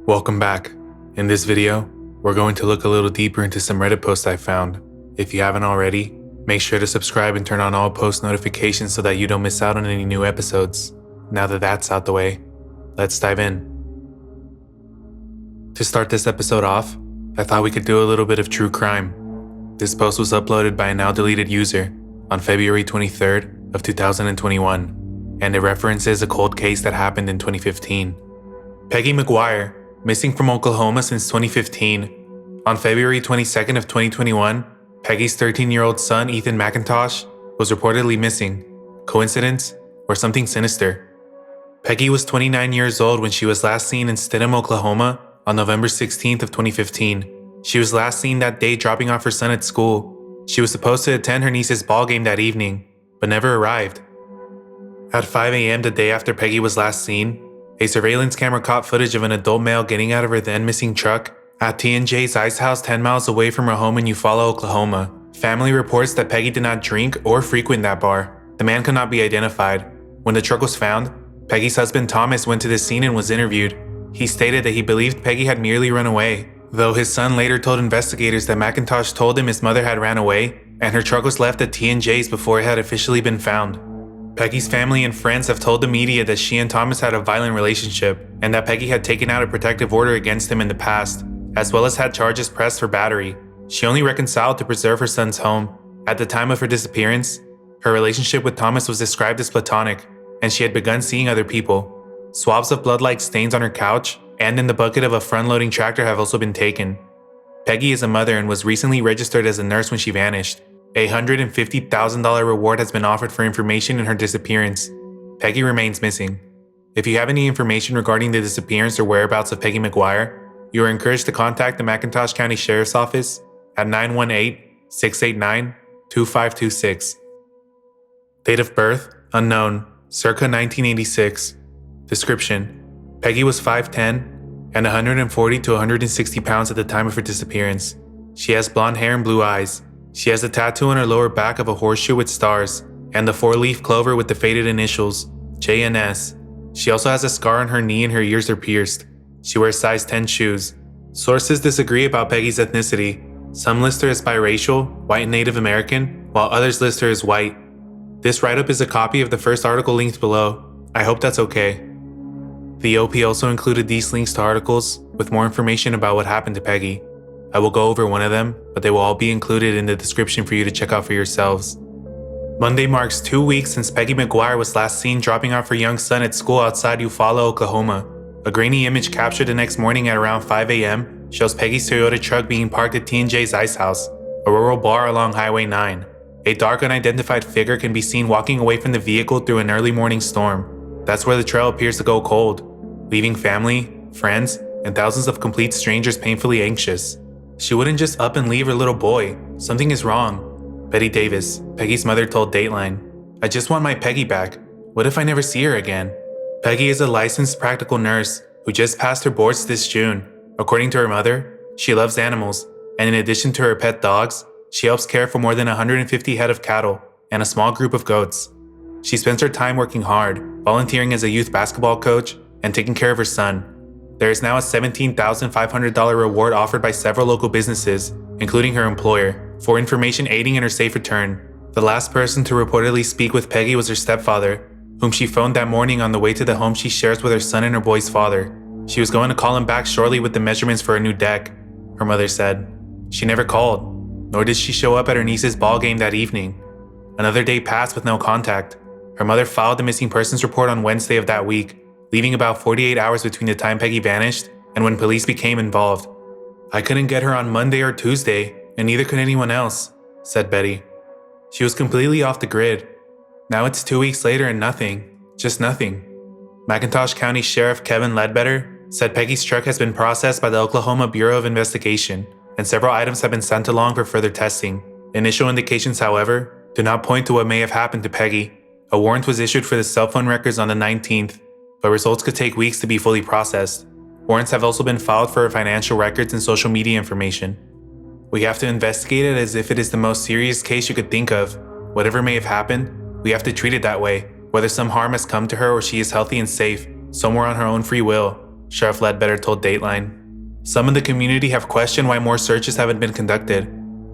Welcome back. In this video, we're going to look a little deeper into some Reddit posts I found. If you haven't already, make sure to subscribe and turn on all post notifications so that you don't miss out on any new episodes. Now that that's out the way, let's dive in. To start this episode off, I thought we could do a little bit of true crime. This post was uploaded by a now deleted user on February 23rd of 2021, and it references a cold case that happened in 2015. Peggy McGuire, missing from Oklahoma since 2015. On February 22nd of 2021, Peggy's 13-year-old son, Ethan McIntosh, was reportedly missing. Coincidence or something sinister? Peggy was 29 years old when she was last seen in Stidham, Oklahoma on November 16th of 2015. She was last seen that day dropping off her son at school. She was supposed to attend her niece's ball game that evening, but never arrived. At 5 a.m. the day after Peggy was last seen, a surveillance camera caught footage of an adult male getting out of her then missing truck at T&J's Ice House 10 miles away from her home in Eufaula, Oklahoma. Family reports that Peggy did not drink or frequent that bar. The man could not be identified. When the truck was found, Peggy's husband Thomas went to the scene and was interviewed. He stated that he believed Peggy had merely run away, though his son later told investigators that McIntosh told him his mother had ran away and her truck was left at T&J's before it had officially been found. Peggy's family and friends have told the media that she and Thomas had a violent relationship and that Peggy had taken out a protective order against him in the past, as well as had charges pressed for battery. She only reconciled to preserve her son's home. At the time of her disappearance, her relationship with Thomas was described as platonic, and she had begun seeing other people. Swabs of blood-like stains on her couch and in the bucket of a front-loading tractor have also been taken. Peggy is a mother and was recently registered as a nurse when she vanished. A $150,000 reward has been offered for information in her disappearance. Peggy remains missing. If you have any information regarding the disappearance or whereabouts of Peggy McGuire, you are encouraged to contact the McIntosh County Sheriff's Office at 918-689-2526. Date of birth, unknown, circa 1986. Description: Peggy was 5'10" and 140 to 160 pounds at the time of her disappearance. She has blonde hair and blue eyes. She has a tattoo on her lower back of a horseshoe with stars and the 4-leaf clover with the faded initials, JNS. She also has a scar on her knee and her ears are pierced. She wears size 10 shoes. Sources disagree about Peggy's ethnicity. Some list her as biracial, white and Native American, while others list her as white. This write-up is a copy of the first article linked below. I hope that's okay. The OP also included these links to articles with more information about what happened to Peggy. I will go over one of them, but they will all be included in the description for you to check out for yourselves. Monday marks 2 weeks since Peggy McGuire was last seen dropping off her young son at school outside Eufaula, Oklahoma. A grainy image captured the next morning at around 5 a.m. shows Peggy's Toyota truck being parked at T&J's Ice House, a rural bar along Highway 9. A dark unidentified figure can be seen walking away from the vehicle through an early morning storm. That's where the trail appears to go cold, leaving family, friends, and thousands of complete strangers painfully anxious. She wouldn't just up and leave her little boy. Something is wrong. Betty Davis, Peggy's mother, told Dateline, "I just want my Peggy back. What if I never see her again?" Peggy is a licensed practical nurse who just passed her boards this June. According to her mother, she loves animals, and in addition to her pet dogs, she helps care for more than 150 head of cattle and a small group of goats. She spends her time working hard, volunteering as a youth basketball coach, and taking care of her son. There is now a $17,500 reward offered by several local businesses, including her employer, for information aiding in her safe return. The last person to reportedly speak with Peggy was her stepfather, whom she phoned that morning on the way to the home she shares with her son and her boy's father. She was going to call him back shortly with the measurements for a new deck, her mother said. She never called, nor did she show up at her niece's ball game that evening. Another day passed with no contact. Her mother filed the missing persons report on Wednesday of that week, leaving about 48 hours between the time Peggy vanished and when police became involved. "I couldn't get her on Monday or Tuesday, and neither could anyone else," said Betty. She was completely off the grid. Now it's 2 weeks later and nothing, just nothing. McIntosh County Sheriff Kevin Ledbetter said Peggy's truck has been processed by the Oklahoma Bureau of Investigation, and several items have been sent along for further testing. Initial indications, however, do not point to what may have happened to Peggy. A warrant was issued for the cell phone records on the 19th, but results could take weeks to be fully processed. Warrants have also been filed for her financial records and social media information. We have to investigate it as if it is the most serious case you could think of. Whatever may have happened, we have to treat it that way, whether some harm has come to her or she is healthy and safe, somewhere on her own free will, Sheriff Ledbetter told Dateline. Some in the community have questioned why more searches haven't been conducted.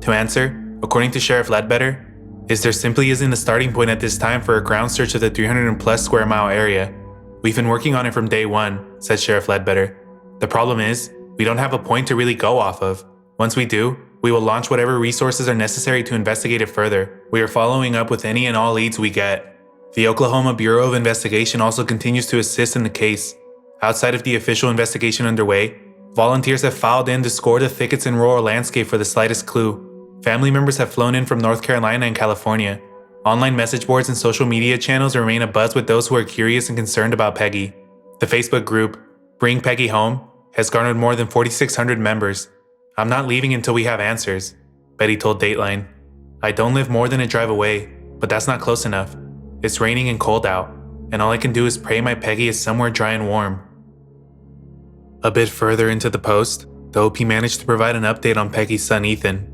To answer, according to Sheriff Ledbetter, there simply isn't a starting point at this time for a ground search of the 300+ square mile area. We've been working on it from day one, said Sheriff Ledbetter. The problem is, we don't have a point to really go off of. Once we do, we will launch whatever resources are necessary to investigate it further. We are following up with any and all leads we get. The Oklahoma Bureau of Investigation also continues to assist in the case. Outside of the official investigation underway, volunteers have filed in to score the thickets and rural landscape for the slightest clue. Family members have flown in from North Carolina and California. Online message boards and social media channels remain abuzz with those who are curious and concerned about Peggy. The Facebook group, Bring Peggy Home, has garnered more than 4,600 members. I'm not leaving until we have answers, Betty told Dateline. I don't live more than a drive away, but that's not close enough. It's raining and cold out, and all I can do is pray my Peggy is somewhere dry and warm. A bit further into the post, the OP managed to provide an update on Peggy's son Ethan.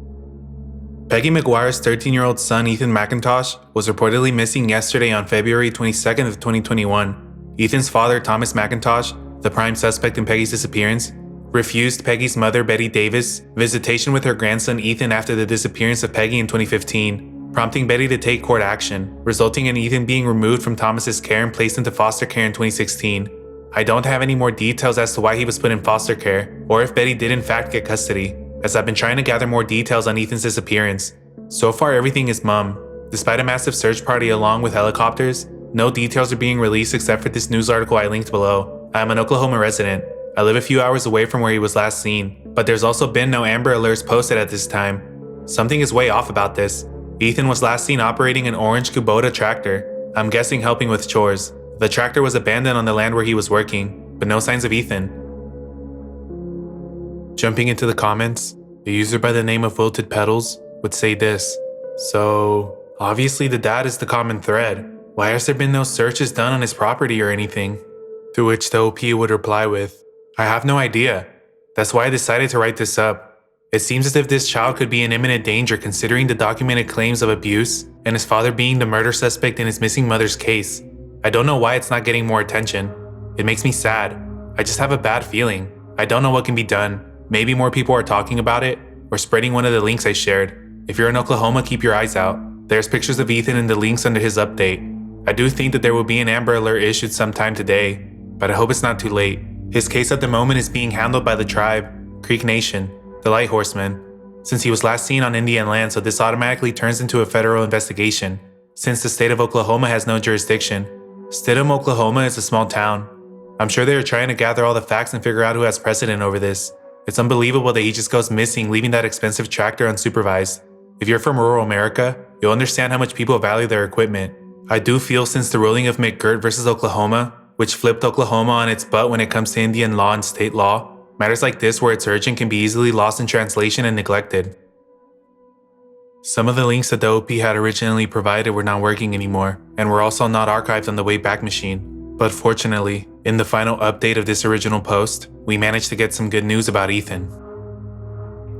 Peggy McGuire's 13-year-old son Ethan McIntosh was reportedly missing yesterday on February 22nd of 2021. Ethan's father, Thomas McIntosh, the prime suspect in Peggy's disappearance, refused Peggy's mother, Betty Davis, visitation with her grandson Ethan after the disappearance of Peggy in 2015, prompting Betty to take court action, resulting in Ethan being removed from Thomas's care and placed into foster care in 2016. I don't have any more details as to why he was put in foster care, or if Betty did in fact get custody, as I've been trying to gather more details on Ethan's disappearance. So far everything is mum. Despite a massive search party along with helicopters, no details are being released except for this news article I linked below. I am an Oklahoma resident. I live a few hours away from where he was last seen, but there's also been no Amber Alerts posted at this time. Something is way off about this. Ethan was last seen operating an orange Kubota tractor, I'm guessing helping with chores. The tractor was abandoned on the land where he was working, but no signs of Ethan. Jumping into the comments, a user by the name of Wilted Petals would say this. So, obviously the dad is the common thread. Why has there been no searches done on his property or anything? To which the OP would reply with, I have no idea. That's why I decided to write this up. It seems as if this child could be in imminent danger considering the documented claims of abuse and his father being the murder suspect in his missing mother's case. I don't know why it's not getting more attention. It makes me sad. I just have a bad feeling. I don't know what can be done. Maybe more people are talking about it or spreading one of the links I shared. If you're in Oklahoma, keep your eyes out. There's pictures of Ethan in the links under his update. I do think that there will be an Amber Alert issued sometime today, but I hope it's not too late. His case at the moment is being handled by the tribe, Creek Nation, the Light Horsemen, since he was last seen on Indian land, so this automatically turns into a federal investigation, since the state of Oklahoma has no jurisdiction. Stidham, Oklahoma is a small town. I'm sure they are trying to gather all the facts and figure out who has precedent over this. It's unbelievable that he just goes missing, leaving that expensive tractor unsupervised. If you're from rural America, you'll understand how much people value their equipment. I do feel since the ruling of McGirt versus Oklahoma, which flipped Oklahoma on its butt when it comes to Indian law and state law, matters like this where it's urgent can be easily lost in translation and neglected. Some of the links that the OP had originally provided were not working anymore, and were also not archived on the Wayback Machine. But fortunately, in the final update of this original post, we managed to get some good news about Ethan.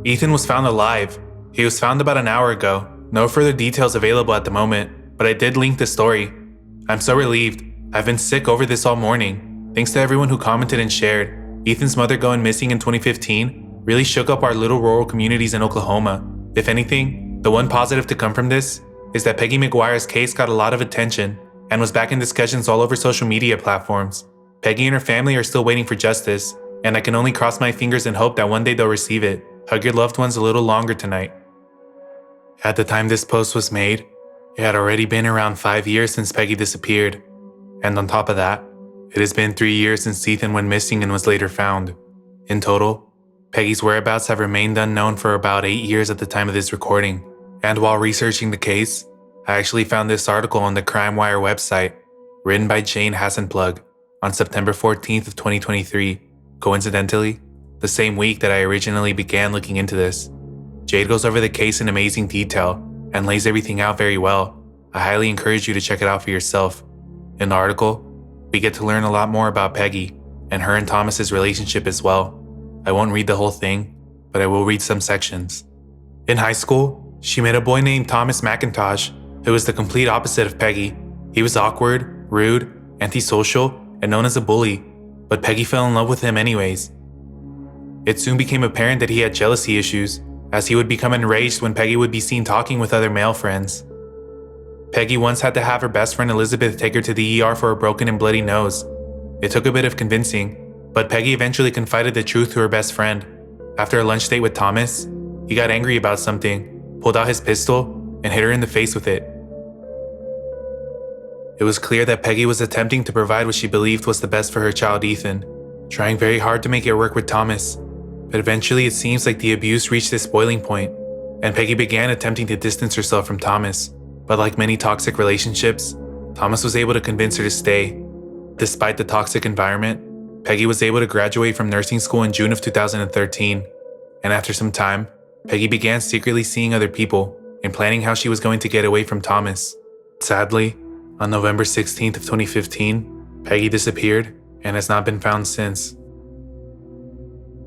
Ethan was found alive. He was found about an hour ago. No further details available at the moment, but I did link the story. I'm so relieved. I've been sick over this all morning. Thanks to everyone who commented and shared. Ethan's mother going missing in 2015 really shook up our little rural communities in Oklahoma. If anything, the one positive to come from this is that Peggy McGuire's case got a lot of attention and was back in discussions all over social media platforms. Peggy and her family are still waiting for justice, and I can only cross my fingers and hope that one day they'll receive it. Hug your loved ones a little longer tonight. At the time this post was made, it had already been around 5 years since Peggy disappeared. And on top of that, it has been 3 years since Ethan went missing and was later found. In total, Peggy's whereabouts have remained unknown for about 8 years at the time of this recording. And while researching the case, I actually found this article on the CrimeWire website, written by Jane Hassenplug on September 14th of 2023, coincidentally, the same week that I originally began looking into this. Jade goes over the case in amazing detail and lays everything out very well. I highly encourage you to check it out for yourself. In the article, we get to learn a lot more about Peggy and her and Thomas's relationship as well. I won't read the whole thing, but I will read some sections. In high school, she met a boy named Thomas McIntosh, who was the complete opposite of Peggy. He was awkward, rude, antisocial, and known as a bully. but Peggy fell in love with him anyways. It soon became apparent that he had jealousy issues, as he would become enraged when Peggy would be seen talking with other male friends. Peggy once had to have her best friend Elizabeth take her to the ER for a broken and bloody nose. It took a bit of convincing, but Peggy eventually confided the truth to her best friend. After a lunch date with Thomas, he got angry about something, pulled out his pistol, and hit her in the face with it. It was clear that Peggy was attempting to provide what she believed was the best for her child Ethan, trying very hard to make it work with Thomas. But eventually it seems like the abuse reached its boiling point, and Peggy began attempting to distance herself from Thomas. But like many toxic relationships, Thomas was able to convince her to stay. Despite the toxic environment, Peggy was able to graduate from nursing school in June of 2013, and after some time, Peggy began secretly seeing other people and planning how she was going to get away from Thomas. Sadly, on November 16th of 2015, Peggy disappeared and has not been found since.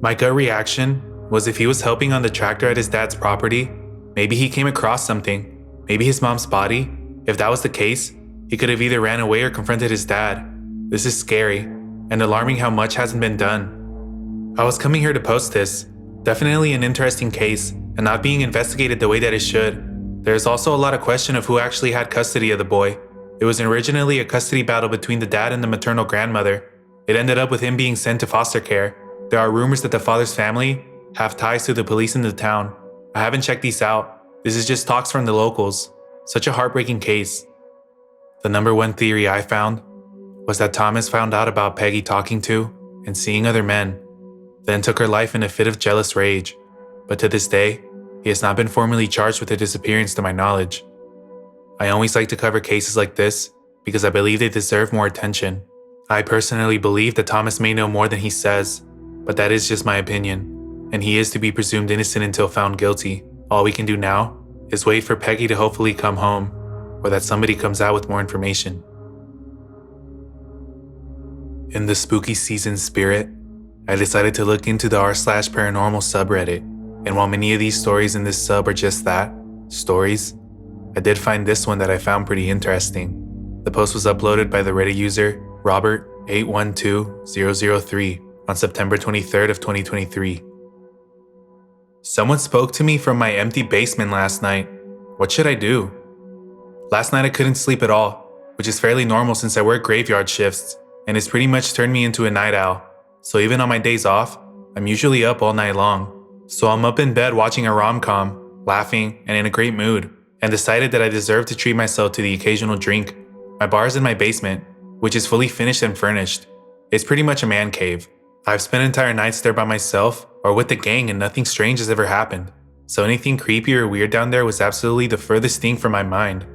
My gut reaction was if he was helping on the tractor at his dad's property, maybe he came across something, maybe his mom's body. If that was the case, he could have either ran away or confronted his dad. This is scary and alarming how much hasn't been done. I was coming here to post this. Definitely an interesting case and not being investigated the way that it should. There is also a lot of question of who actually had custody of the boy. It was originally a custody battle between the dad and the maternal grandmother. It ended up with him being sent to foster care. There are rumors that the father's family have ties to the police in the town. I haven't checked these out. This is just talks from the locals. Such a heartbreaking case. The number one theory I found was that Thomas found out about Peggy talking to and seeing other men, then took her life in a fit of jealous rage. But to this day, he has not been formally charged with her disappearance to my knowledge. I always like to cover cases like this because I believe they deserve more attention. I personally believe that Thomas may know more than he says, but that is just my opinion, and he is to be presumed innocent until found guilty. All we can do now is wait for Peggy to hopefully come home, or that somebody comes out with more information. In the spooky season spirit, I decided to look into the r/paranormal subreddit, and while many of these stories in this sub are just that, stories, I did find this one that I found pretty interesting. The post was uploaded by the Reddit user Robert812003 on September 23rd of 2023. Someone spoke to me from my empty basement last night. What should I do? Last night I couldn't sleep at all, which is fairly normal since I work graveyard shifts, and it's pretty much turned me into a night owl. So even on my days off, I'm usually up all night long. So I'm up in bed watching a rom-com, laughing, and in a great mood, and decided that I deserve to treat myself to the occasional drink. My bar is in my basement, which is fully finished and furnished. It's pretty much a man cave. I've spent entire nights there by myself or with the gang and nothing strange has ever happened. So anything creepy or weird down there was absolutely the furthest thing from my mind.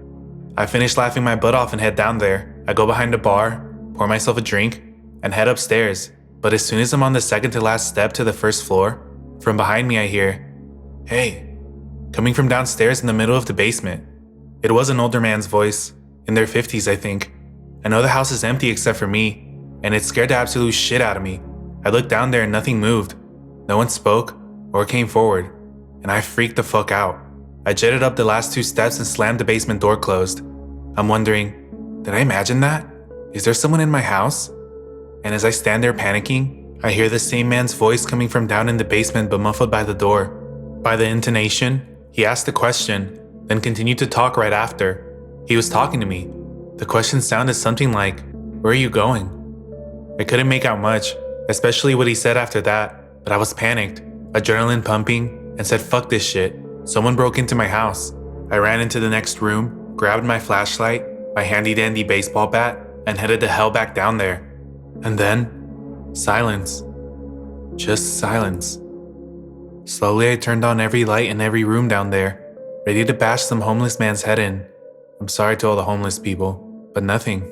I finish laughing my butt off and head down there. I go behind the bar, pour myself a drink, and head upstairs. But as soon as I'm on the second to last step to the first floor, from behind me I hear, "Hey," coming from downstairs in the middle of the basement. It was an older man's voice, in their 50s I think. I know the house is empty except for me, and it scared the absolute shit out of me. I looked down there and nothing moved. No one spoke or came forward, and I freaked the fuck out. I jetted up the last 2 steps and slammed the basement door closed. I'm wondering, did I imagine that? Is there someone in my house? And as I stand there panicking, I hear the same man's voice coming from down in the basement but muffled by the door. By the intonation, he asked a question, then continued to talk right after. He was talking to me. The question sounded something like, "Where are you going?" I couldn't make out much, especially what he said after that, but I was panicked, adrenaline pumping, and said fuck this shit. Someone broke into my house. I ran into the next room, grabbed my flashlight, my handy dandy baseball bat, and headed the hell back down there. And then, silence. Just silence. Slowly I turned on every light in every room down there, ready to bash some homeless man's head in. I'm sorry to all the homeless people, but nothing.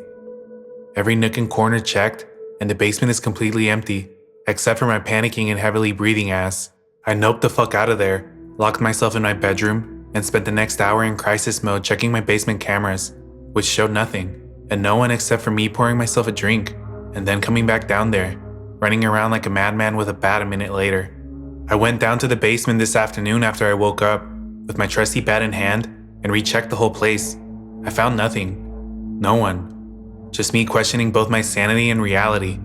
Every nook and corner checked, and the basement is completely empty, except for my panicking and heavily breathing ass. I noped the fuck out of there, locked myself in my bedroom, and spent the next hour in crisis mode checking my basement cameras, which showed nothing, and no one except for me pouring myself a drink, and then coming back down there, running around like a madman with a bat a minute later. I went down to the basement this afternoon after I woke up, with my trusty bat in hand, and rechecked the whole place. I found nothing. No one. Just me questioning both my sanity and reality.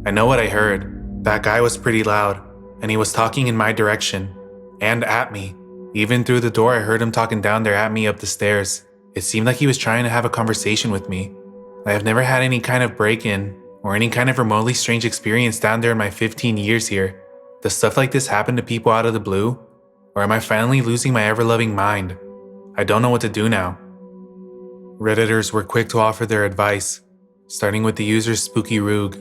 I know what I heard. That guy was pretty loud, and he was talking in my direction, and at me. Even through the door, I heard him talking down there at me up the stairs. It seemed like he was trying to have a conversation with me. I have never had any kind of break-in or any kind of remotely strange experience down there in my 15 years here. Does stuff like this happen to people out of the blue? Or am I finally losing my ever-loving mind? I don't know what to do now. Redditors were quick to offer their advice, starting with the user Spooky Roog.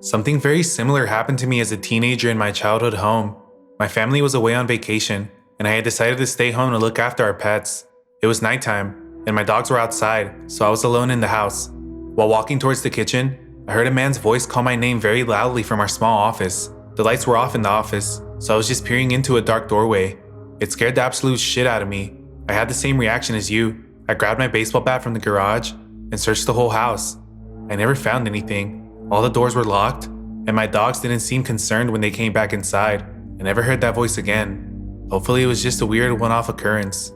Something very similar happened to me as a teenager in my childhood home. My family was away on vacation, and I had decided to stay home to look after our pets. It was nighttime, and my dogs were outside, so I was alone in the house. While walking towards the kitchen, I heard a man's voice call my name very loudly from our small office. The lights were off in the office, so I was just peering into a dark doorway. It scared the absolute shit out of me. I had the same reaction as you. I grabbed my baseball bat from the garage and searched the whole house. I never found anything. All the doors were locked, and my dogs didn't seem concerned when they came back inside. I never heard that voice again. Hopefully it was just a weird one-off occurrence.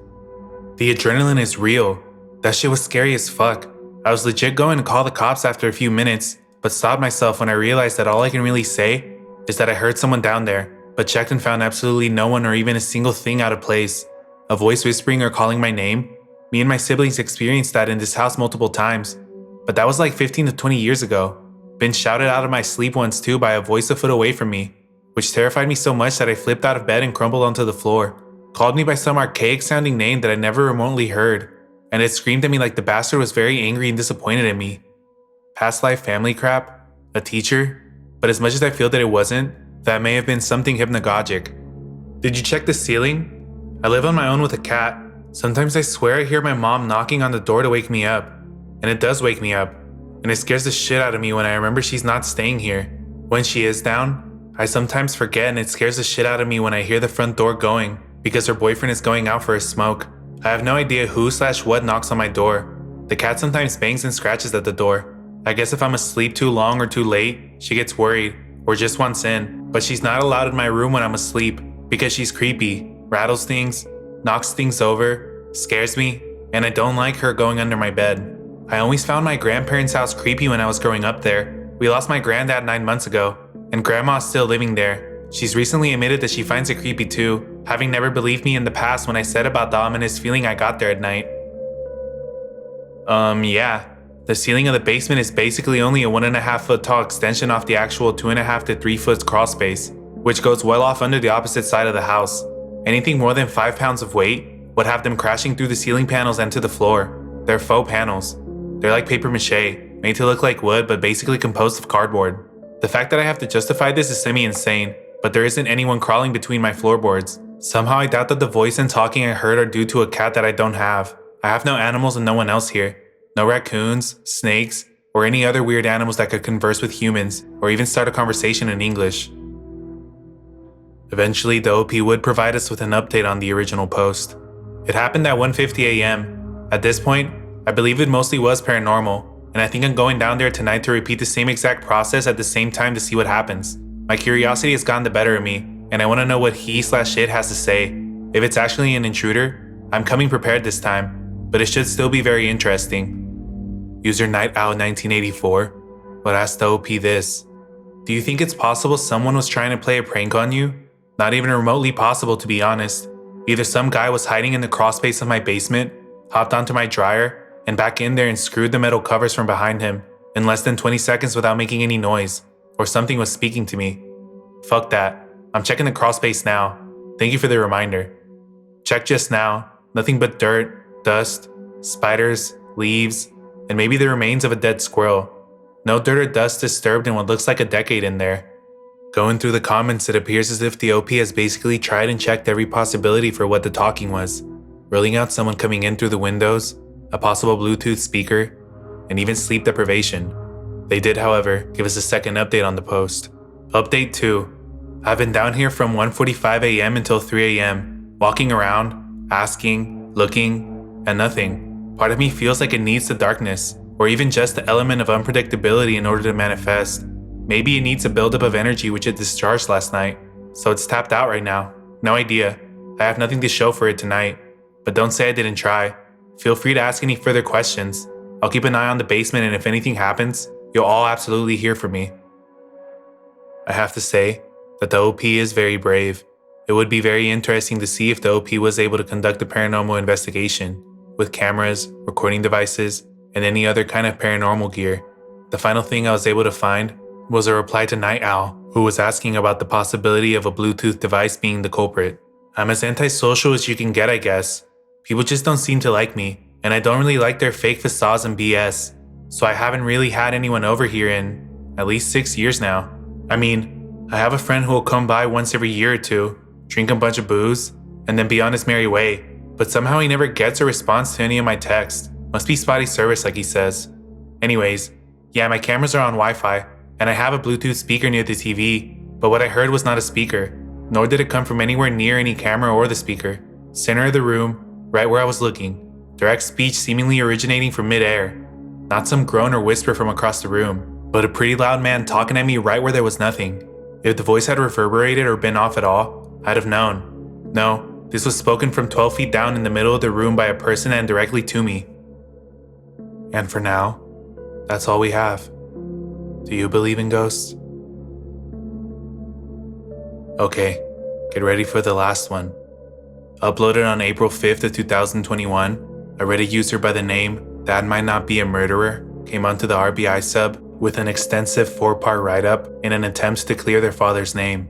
The adrenaline is real. That shit was scary as fuck. I was legit going to call the cops after a few minutes, but stopped myself when I realized that all I can really say is that I heard someone down there, but checked and found absolutely no one or even a single thing out of place. A voice whispering or calling my name? Me and my siblings experienced that in this house multiple times, but that was like 15 to 20 years ago. Been shouted out of my sleep once too by a voice a foot away from me, which terrified me so much that I flipped out of bed and crumbled onto the floor. Called me by some archaic sounding name that I never remotely heard, and it screamed at me like the bastard was very angry and disappointed in me. Past life family crap? A teacher? But as much as I feel that it wasn't, that may have been something hypnagogic. Did you check the ceiling? I live on my own with a cat. Sometimes I swear I hear my mom knocking on the door to wake me up, and it does wake me up, and it scares the shit out of me when I remember she's not staying here. When she is down, I sometimes forget, and it scares the shit out of me when I hear the front door going because her boyfriend is going out for a smoke. I have no idea who/what knocks on my door. The cat sometimes bangs and scratches at the door. I guess if I'm asleep too long or too late, she gets worried or just wants in, but she's not allowed in my room when I'm asleep because she's creepy, rattles things, knocks things over, scares me, and I don't like her going under my bed. I always found my grandparents' house creepy when I was growing up there. We lost my granddad 9 months ago, and grandma's still living there. She's recently admitted that she finds it creepy too, having never believed me in the past when I said about the ominous feeling I got there at night. Yeah. The ceiling of the basement is basically only a 1.5 foot tall extension off the actual 2.5 to 3 foot crawl space, which goes well off under the opposite side of the house. Anything more than 5 pounds of weight would have them crashing through the ceiling panels and to the floor. They're faux panels. They're like paper mache, made to look like wood but basically composed of cardboard. The fact that I have to justify this is semi-insane, but there isn't anyone crawling between my floorboards. Somehow I doubt that the voice and talking I heard are due to a cat that I don't have. I have no animals and no one else here. No raccoons, snakes, or any other weird animals that could converse with humans or even start a conversation in English. Eventually, the OP would provide us with an update on the original post. It happened at 1:50 a.m. At this point, I believe it mostly was paranormal, and I think I'm going down there tonight to repeat the same exact process at the same time to see what happens. My curiosity has gotten the better of me, and I want to know what he/it has to say. If it's actually an intruder, I'm coming prepared this time, but it should still be very interesting. User Night Owl 1984 would ask the OP this. Do you think it's possible someone was trying to play a prank on you? Not even remotely possible, to be honest. Either some guy was hiding in the crawl space of my basement, hopped onto my dryer, and back in there and screwed the metal covers from behind him in less than 20 seconds without making any noise, or something was speaking to me. Fuck that. I'm checking the crawl space now. Thank you for the reminder. Check just now. Nothing but dirt, dust, spiders, leaves, and maybe the remains of a dead squirrel. No dirt or dust disturbed in what looks like a decade in there. Going through the comments, it appears as if the OP has basically tried and checked every possibility for what the talking was, ruling out someone coming in through the windows, a possible Bluetooth speaker, and even sleep deprivation. They did, however, give us a second update on the post. Update 2. I've been down here from 1:45 a.m. until 3 a.m., walking around, asking, looking, and nothing. Part of me feels like it needs the darkness, or even just the element of unpredictability in order to manifest. Maybe it needs a buildup of energy which it discharged last night, so it's tapped out right now. No idea. I have nothing to show for it tonight, but don't say I didn't try. Feel free to ask any further questions. I'll keep an eye on the basement, and if anything happens, you'll all absolutely hear from me. I have to say that the OP is very brave. It would be very interesting to see if the OP was able to conduct a paranormal investigation with cameras, recording devices, and any other kind of paranormal gear. The final thing I was able to find was a reply to Night Owl, who was asking about the possibility of a Bluetooth device being the culprit. I'm as antisocial as you can get, I guess. People just don't seem to like me, and I don't really like their fake facades and BS, so I haven't really had anyone over here in at least 6 years now. I mean, I have a friend who will come by once every year or two, drink a bunch of booze, and then be on his merry way, but somehow he never gets a response to any of my texts. Must be spotty service like he says. Anyways, yeah, my cameras are on Wi-Fi, and I have a Bluetooth speaker near the TV, but what I heard was not a speaker, nor did it come from anywhere near any camera or the speaker. Center of the room, right where I was looking, direct speech seemingly originating from mid-air. Not some groan or whisper from across the room, but a pretty loud man talking at me right where there was nothing. If the voice had reverberated or been off at all, I'd have known. No, this was spoken from 12 feet down in the middle of the room by a person and directly to me. And for now, that's all we have. Do you believe in ghosts? Okay, get ready for the last one. Uploaded on April 5th of 2021, a Reddit user by the name That Might Not Be a Murderer came onto the RBI sub with an extensive 4-part write-up in an attempt to clear their father's name.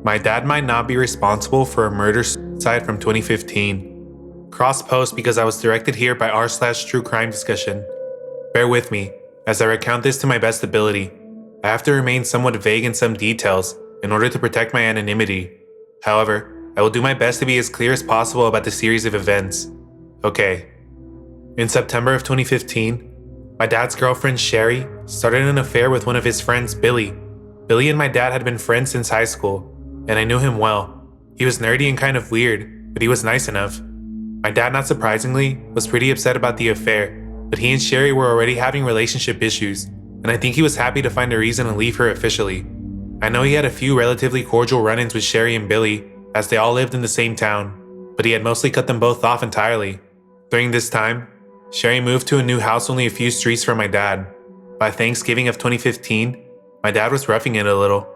My dad might not be responsible for a murder-suicide from 2015. Cross-post because I was directed here by r/true crime discussion. Bear with me, as I recount this to my best ability. I have to remain somewhat vague in some details in order to protect my anonymity. However, I will do my best to be as clear as possible about the series of events. Okay. In September of 2015, my dad's girlfriend Sherry started an affair with one of his friends, Billy. Billy and my dad had been friends since high school, and I knew him well. He was nerdy and kind of weird, but he was nice enough. My dad, not surprisingly, was pretty upset about the affair, but he and Sherry were already having relationship issues, and I think he was happy to find a reason to leave her officially. I know he had a few relatively cordial run-ins with Sherry and Billy, as they all lived in the same town, but he had mostly cut them both off entirely. During this time, Sherry moved to a new house only a few streets from my dad. By Thanksgiving of 2015, my dad was roughing it a little.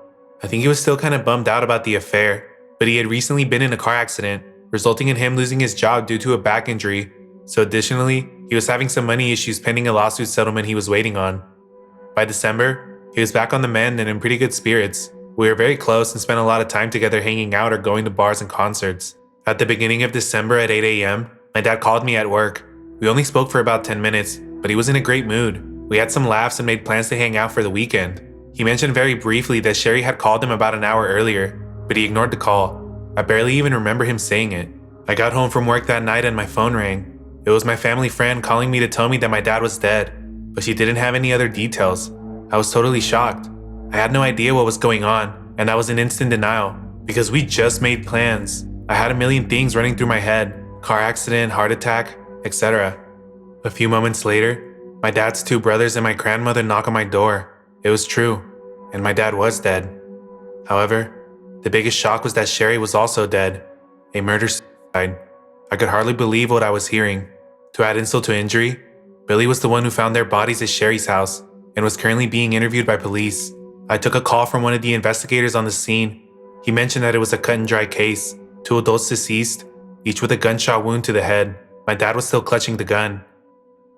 I think he was still kind of bummed out about the affair, but he had recently been in a car accident, resulting in him losing his job due to a back injury, so additionally, he was having some money issues pending a lawsuit settlement he was waiting on. By December, he was back on the mend and in pretty good spirits. We were very close and spent a lot of time together hanging out or going to bars and concerts. At the beginning of December at 8 a.m., my dad called me at work. We only spoke for about 10 minutes, but he was in a great mood. We had some laughs and made plans to hang out for the weekend. He mentioned very briefly that Sherry had called him about an hour earlier, but he ignored the call. I barely even remember him saying it. I got home from work that night and my phone rang. It was my family friend calling me to tell me that my dad was dead, but she didn't have any other details. I was totally shocked. I had no idea what was going on, and I was in instant denial, because we just made plans. I had a million things running through my head. Car accident, heart attack, etc. A few moments later, my dad's two brothers and my grandmother knock on my door. It was true, and my dad was dead. However, the biggest shock was that Sherry was also dead. A murder-suicide. I could hardly believe what I was hearing. To add insult to injury, Billy was the one who found their bodies at Sherry's house and was currently being interviewed by police. I took a call from one of the investigators on the scene. He mentioned that it was a cut and dry case. 2 adults deceased, each with a gunshot wound to the head. My dad was still clutching the gun.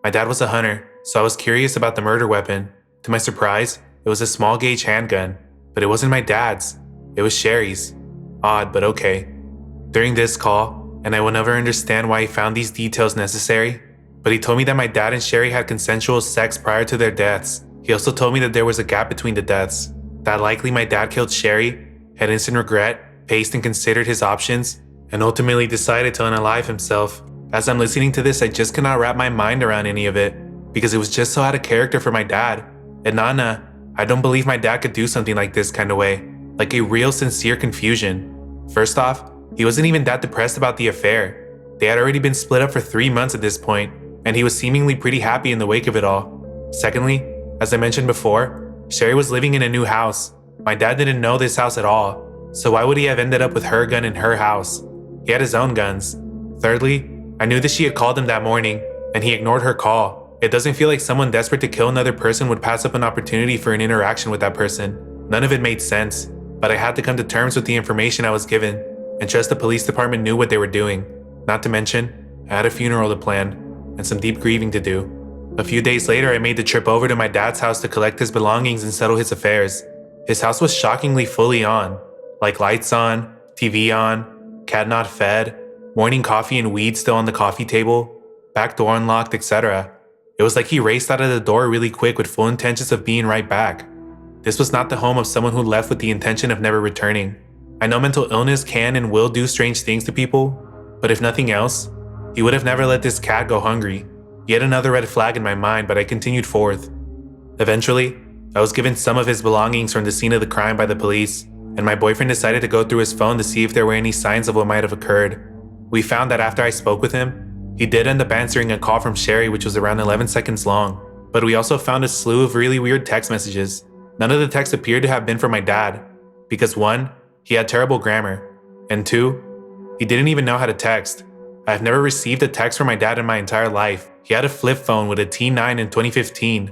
My dad was a hunter, so I was curious about the murder weapon. To my surprise, it was a small gauge handgun, but it wasn't my dad's. It was Sherry's. Odd, but okay. During this call, and I will never understand why he found these details necessary, but he told me that my dad and Sherry had consensual sex prior to their deaths. He also told me that there was a gap between the deaths, that likely my dad killed Sherry, had instant regret, paced and considered his options, and ultimately decided to unalive himself. As I'm listening to this, I just cannot wrap my mind around any of it, because it was just so out of character for my dad. And Nana, I don't believe my dad could do something like this kind of way, like a real sincere confusion. First off, he wasn't even that depressed about the affair. They had already been split up for 3 months at this point, and he was seemingly pretty happy in the wake of it all. Secondly, as I mentioned before, Sherry was living in a new house. My dad didn't know this house at all, so why would he have ended up with her gun in her house? He had his own guns. Thirdly, I knew that she had called him that morning, and he ignored her call. It doesn't feel like someone desperate to kill another person would pass up an opportunity for an interaction with that person. None of it made sense, but I had to come to terms with the information I was given and trust the police department knew what they were doing. Not to mention, I had a funeral to plan and some deep grieving to do. A few days later, I made the trip over to my dad's house to collect his belongings and settle his affairs. His house was shockingly fully on, like lights on, TV on, cat not fed, morning coffee and weed still on the coffee table, back door unlocked, etc. It was like he raced out of the door really quick with full intentions of being right back. This was not the home of someone who left with the intention of never returning. I know mental illness can and will do strange things to people, but if nothing else, he would have never let this cat go hungry. Yet another red flag in my mind, but I continued forth. Eventually, I was given some of his belongings from the scene of the crime by the police, and my boyfriend decided to go through his phone to see if there were any signs of what might have occurred. We found that after I spoke with him, he did end up answering a call from Sherry, which was around 11 seconds long, but we also found a slew of really weird text messages. None of the texts appeared to have been from my dad, because 1, he had terrible grammar, and 2, he didn't even know how to text. I've never received a text from my dad in my entire life. He had a flip phone with a T9 in 2015.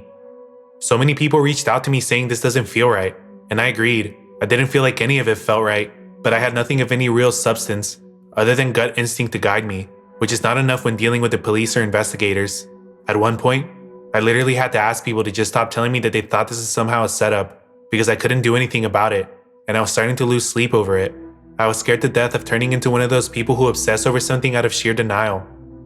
So many people reached out to me saying this doesn't feel right, and I agreed. I didn't feel like any of it felt right, but I had nothing of any real substance, other than gut instinct to guide me, which is not enough when dealing with the police or investigators. At one point, I literally had to ask people to just stop telling me that they thought this is somehow a setup, because I couldn't do anything about it, and I was starting to lose sleep over it. I was scared to death of turning into one of those people who obsess over something out of sheer denial.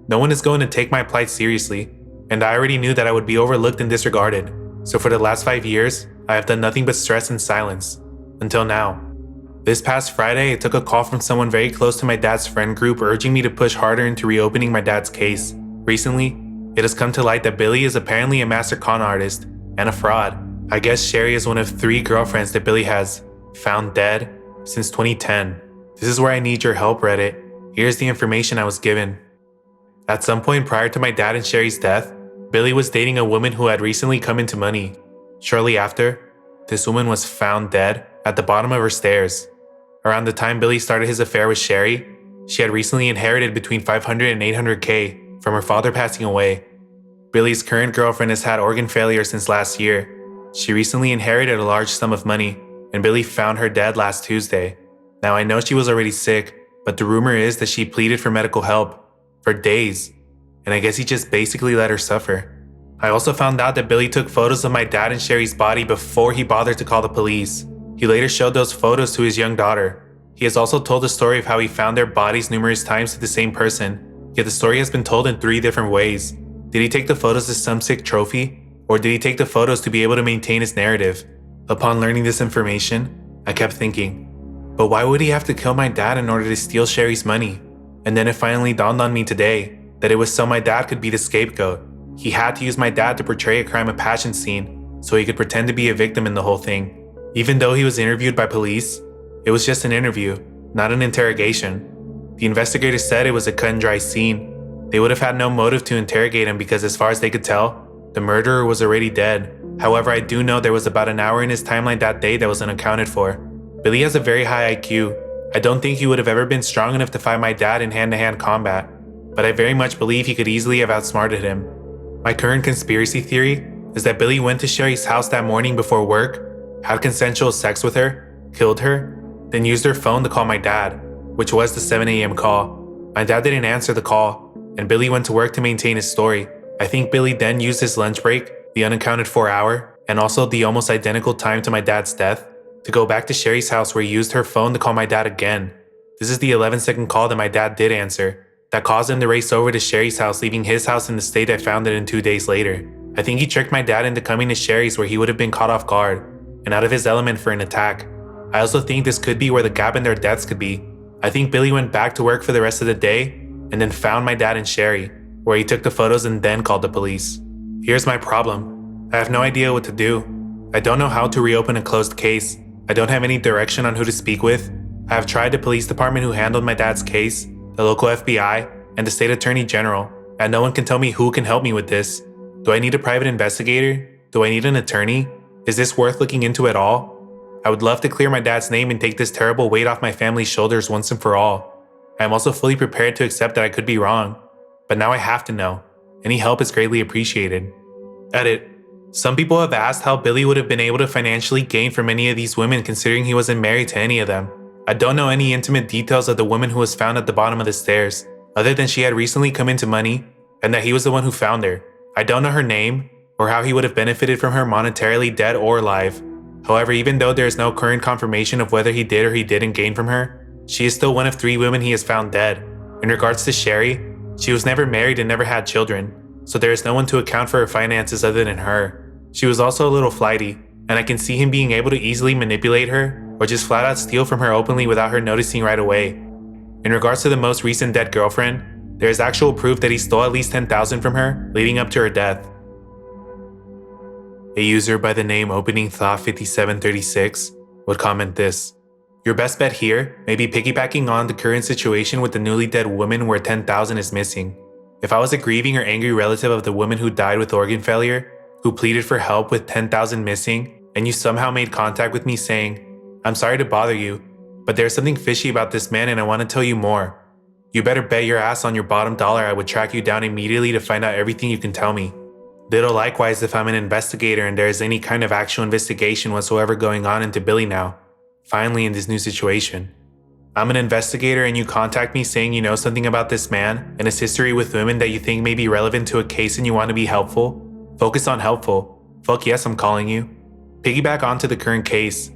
No one is going to take my plight seriously, and I already knew that I would be overlooked and disregarded. So for the last 5 years, I have done nothing but stress and silence. Until now. This past Friday, I took a call from someone very close to my dad's friend group urging me to push harder into reopening my dad's case. Recently, it has come to light that Billy is apparently a master con artist and a fraud. I guess Sherry is one of 3 girlfriends that Billy has found dead since 2010. This is where I need your help, Reddit. Here's the information I was given. At some point prior to my dad and Sherry's death, Billy was dating a woman who had recently come into money. Shortly after, this woman was found dead at the bottom of her stairs. Around the time Billy started his affair with Sherry, she had recently inherited between $500 and $800K from her father passing away. Billy's current girlfriend has had organ failure since last year. She recently inherited a large sum of money, and Billy found her dead last Tuesday. Now I know she was already sick, but the rumor is that she pleaded for medical help for days, and I guess he just basically let her suffer. I also found out that Billy took photos of my dad and Sherry's body before he bothered to call the police. He later showed those photos to his young daughter. He has also told the story of how he found their bodies numerous times to the same person, yet the story has been told in 3 different ways. Did he take the photos as some sick trophy, or did he take the photos to be able to maintain his narrative? Upon learning this information, I kept thinking, but why would he have to kill my dad in order to steal Sherry's money? And then it finally dawned on me today that it was so my dad could be the scapegoat. He had to use my dad to portray a crime of passion scene so he could pretend to be a victim in the whole thing. Even though he was interviewed by police, it was just an interview, not an interrogation. The investigators said it was a cut and dry scene. They would have had no motive to interrogate him because as far as they could tell, the murderer was already dead. However, I do know there was about an hour in his timeline that day that was unaccounted for. Billy has a very high IQ. I don't think he would have ever been strong enough to fight my dad in hand-to-hand combat, but I very much believe he could easily have outsmarted him. My current conspiracy theory is that Billy went to Sherry's house that morning before work, had consensual sex with her, killed her, then used her phone to call my dad, which was the 7 a.m. call. My dad didn't answer the call, and Billy went to work to maintain his story. I think Billy then used his lunch break, the unaccounted for hour, and also the almost identical time to my dad's death, to go back to Sherry's house where he used her phone to call my dad again. This is the 11-second call that my dad did answer, that caused him to race over to Sherry's house, leaving his house in the state I found it in 2 days later. I think he tricked my dad into coming to Sherry's where he would have been caught off guard, and out of his element for an attack. I also think this could be where the gap in their deaths could be. I think Billy went back to work for the rest of the day, and then found my dad and Sherry, where he took the photos and then called the police. Here's my problem. I have no idea what to do. I don't know how to reopen a closed case. I don't have any direction on who to speak with. I have tried the police department who handled my dad's case, the local FBI, and the state attorney general, and no one can tell me who can help me with this. Do I need a private investigator? Do I need an attorney? Is this worth looking into at all? I would love to clear my dad's name and take this terrible weight off my family's shoulders once and for all. I am also fully prepared to accept that I could be wrong, but now I have to know. Any help is greatly appreciated. Edit. Some people have asked how Billy would have been able to financially gain from any of these women considering he wasn't married to any of them. I don't know any intimate details of the woman who was found at the bottom of the stairs, other than she had recently come into money and that he was the one who found her. I don't know her name or how he would have benefited from her monetarily, dead or alive. However, even though there is no current confirmation of whether he did or he didn't gain from her, she is still one of 3 women he has found dead. In regards to Sherry, she was never married and never had children, so there is no one to account for her finances other than her. She was also a little flighty, and I can see him being able to easily manipulate her or just flat out steal from her openly without her noticing right away. In regards to the most recent dead girlfriend, there is actual proof that he stole at least $10,000 from her leading up to her death. A user by the name Opening Thought 5736 would comment this: "Your best bet here may be piggybacking on the current situation with the newly dead woman where $10,000 is missing. If I was a grieving or angry relative of the woman who died with organ failure, who pleaded for help with $10,000 missing, and you somehow made contact with me saying, 'I'm sorry to bother you, but there's something fishy about this man and I want to tell you more,' you better bet your ass on your bottom dollar I would track you down immediately to find out everything you can tell me. Ditto likewise if I'm an investigator and there is any kind of actual investigation whatsoever going on into Billy now, finally in this new situation. I'm an investigator and you contact me saying you know something about this man and his history with women that you think may be relevant to a case and you want to be helpful. Focus on helpful. Fuck yes, I'm calling you. Piggyback onto the current case.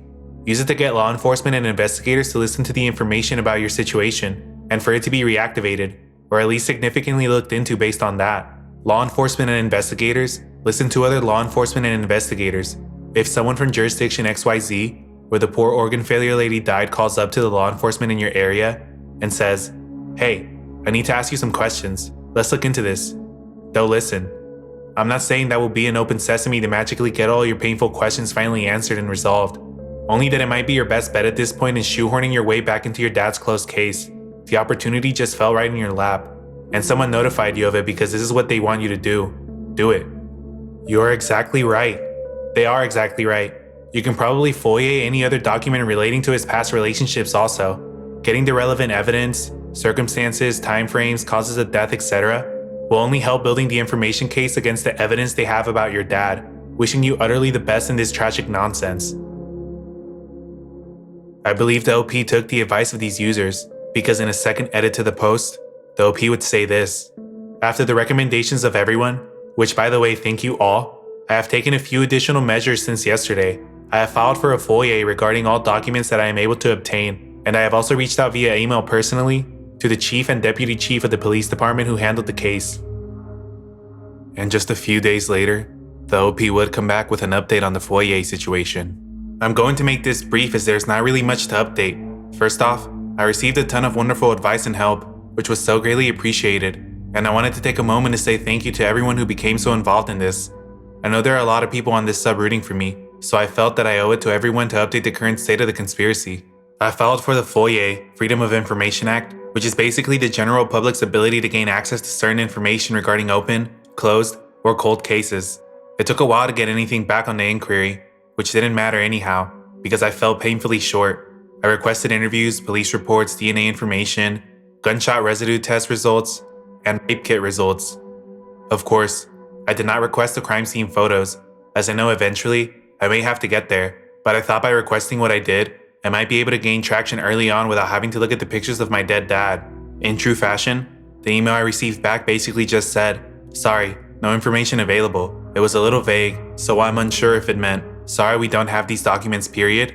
Use it to get law enforcement and investigators to listen to the information about your situation and for it to be reactivated, or at least significantly looked into based on that. Law enforcement and investigators, listen to other law enforcement and investigators. If someone from jurisdiction XYZ, where the poor organ failure lady died, calls up to the law enforcement in your area and says, 'Hey, I need to ask you some questions. Let's look into this,' they'll listen. I'm not saying that will be an open sesame to magically get all your painful questions finally answered and resolved. Only that it might be your best bet at this point in shoehorning your way back into your dad's closed case. The opportunity just fell right in your lap, and someone notified you of it because this is what they want you to do. Do it." You're exactly right. They are exactly right. You can probably FOIA any other document relating to his past relationships also. Getting the relevant evidence, circumstances, timeframes, causes of death, etc. will only help building the information case against the evidence they have about your dad. Wishing you utterly the best in this tragic nonsense. I believe the OP took the advice of these users, because in a second edit to the post, the OP would say this: "After the recommendations of everyone, which by the way thank you all, I have taken a few additional measures since yesterday. I have filed for a FOIA regarding all documents that I am able to obtain, and I have also reached out via email personally to the chief and deputy chief of the police department who handled the case." And just a few days later, the OP would come back with an update on the FOIA situation. I'm going to make this brief as there's not really much to update. First off, I received a ton of wonderful advice and help, which was so greatly appreciated, and I wanted to take a moment to say thank you to everyone who became so involved in this. I know there are a lot of people on this sub rooting for me, so I felt that I owe it to everyone to update the current state of the conspiracy. I filed for the FOIA, Freedom of Information Act, which is basically the general public's ability to gain access to certain information regarding open, closed, or cold cases. It took a while to get anything back on the inquiry, which didn't matter anyhow, because I fell painfully short. I requested interviews, police reports, DNA information, gunshot residue test results, and rape kit results. Of course, I did not request the crime scene photos, as I know eventually I may have to get there, but I thought by requesting what I did, I might be able to gain traction early on without having to look at the pictures of my dead dad. In true fashion, the email I received back basically just said, "Sorry, no information available." It was a little vague, so I'm unsure if it meant, "Sorry, we don't have these documents, period,"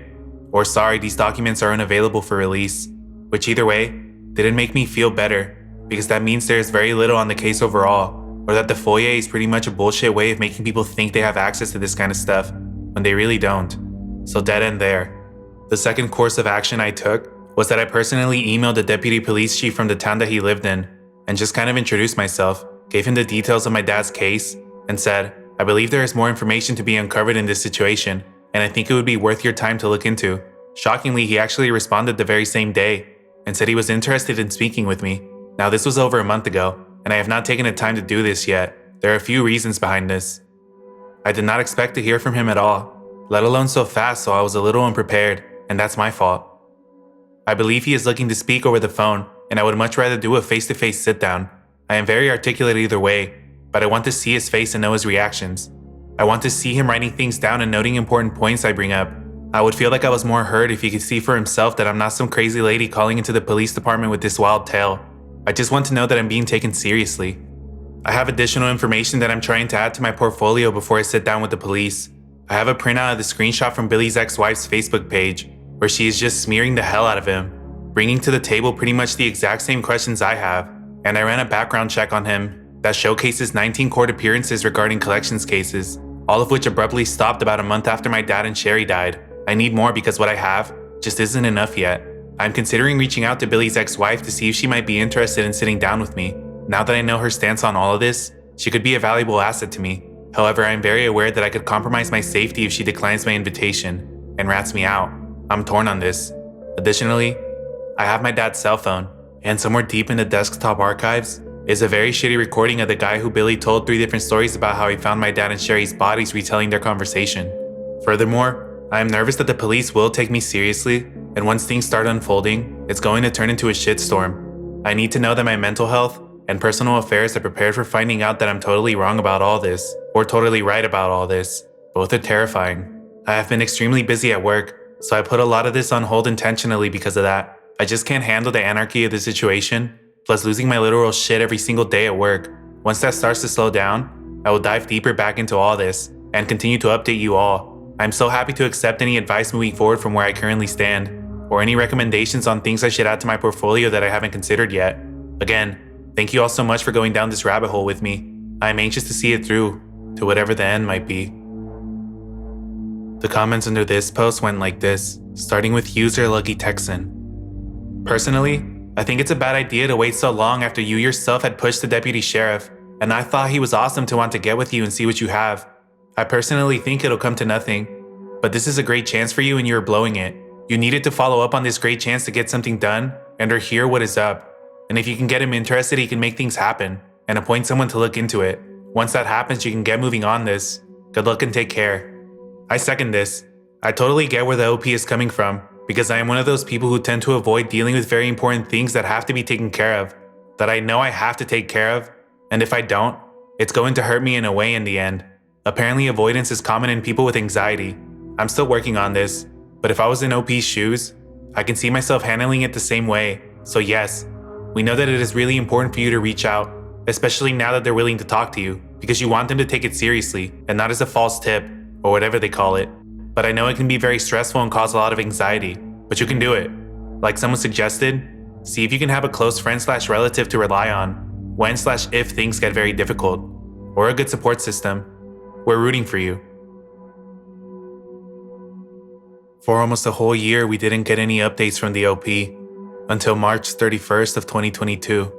or "Sorry, these documents are unavailable for release," which either way didn't make me feel better, because that means there's very little on the case overall, or that the FOIA is pretty much a bullshit way of making people think they have access to this kind of stuff, when they really don't. So dead end there. The second course of action I took was that I personally emailed the deputy police chief from the town that he lived in, and just kind of introduced myself, gave him the details of my dad's case, and said, "I believe there is more information to be uncovered in this situation, and I think it would be worth your time to look into." Shockingly, he actually responded the very same day, and said he was interested in speaking with me. Now this was over a month ago, and I have not taken the time to do this yet. There are a few reasons behind this. I did not expect to hear from him at all, let alone so fast, so I was a little unprepared, and that's my fault. I believe he is looking to speak over the phone, and I would much rather do a face-to-face sit-down. I am very articulate either way, but I want to see his face and know his reactions. I want to see him writing things down and noting important points I bring up. I would feel like I was more hurt if he could see for himself that I'm not some crazy lady calling into the police department with this wild tale. I just want to know that I'm being taken seriously. I have additional information that I'm trying to add to my portfolio before I sit down with the police. I have a printout of the screenshot from Billy's ex-wife's Facebook page, where she is just smearing the hell out of him, bringing to the table pretty much the exact same questions I have, and I ran a background check on him that showcases 19 court appearances regarding collections cases, all of which abruptly stopped about a month after my dad and Sherry died. I need more because what I have just isn't enough yet. I'm considering reaching out to Billy's ex-wife to see if she might be interested in sitting down with me. Now that I know her stance on all of this, she could be a valuable asset to me. However, I'm very aware that I could compromise my safety if she declines my invitation and rats me out. I'm torn on this. Additionally, I have my dad's cell phone, and somewhere deep in the desktop archives is a very shitty recording of the guy who Billy told 3 different stories about how he found my dad and Sherry's bodies retelling their conversation. Furthermore, I am nervous that the police will take me seriously, and once things start unfolding, it's going to turn into a shitstorm. I need to know that my mental health and personal affairs are prepared for finding out that I'm totally wrong about all this, or totally right about all this. Both are terrifying. I have been extremely busy at work, so I put a lot of this on hold intentionally because of that. I just can't handle the anarchy of the situation, plus losing my literal shit every single day at work. Once that starts to slow down, I will dive deeper back into all this, and continue to update you all. I'm so happy to accept any advice moving forward from where I currently stand, or any recommendations on things I should add to my portfolio that I haven't considered yet. Again, thank you all so much for going down this rabbit hole with me. I am anxious to see it through, to whatever the end might be. The comments under this post went like this, starting with user Lucky Texan. Personally, I think it's a bad idea to wait so long after you yourself had pushed the deputy sheriff, and I thought he was awesome to want to get with you and see what you have. I personally think it'll come to nothing, but this is a great chance for you and you're blowing it. You needed to follow up on this great chance to get something done and or hear what is up. And if you can get him interested, he can make things happen and appoint someone to look into it. Once that happens, you can get moving on this. Good luck and take care. I second this. I totally get where the OP is coming from, because I am one of those people who tend to avoid dealing with very important things that have to be taken care of, that I know I have to take care of, and if I don't, it's going to hurt me in a way in the end. Apparently avoidance is common in people with anxiety. I'm still working on this, but if I was in OP's shoes, I can see myself handling it the same way. So yes, we know that it is really important for you to reach out, especially now that they're willing to talk to you, because you want them to take it seriously and not as a false tip, or whatever they call it. But I know it can be very stressful and cause a lot of anxiety, but you can do it. Like someone suggested, see if you can have a close friend/relative to rely on when/if things get very difficult, or a good support system. We're rooting for you. For almost a whole year, we didn't get any updates from the OP until March 31st of 2022.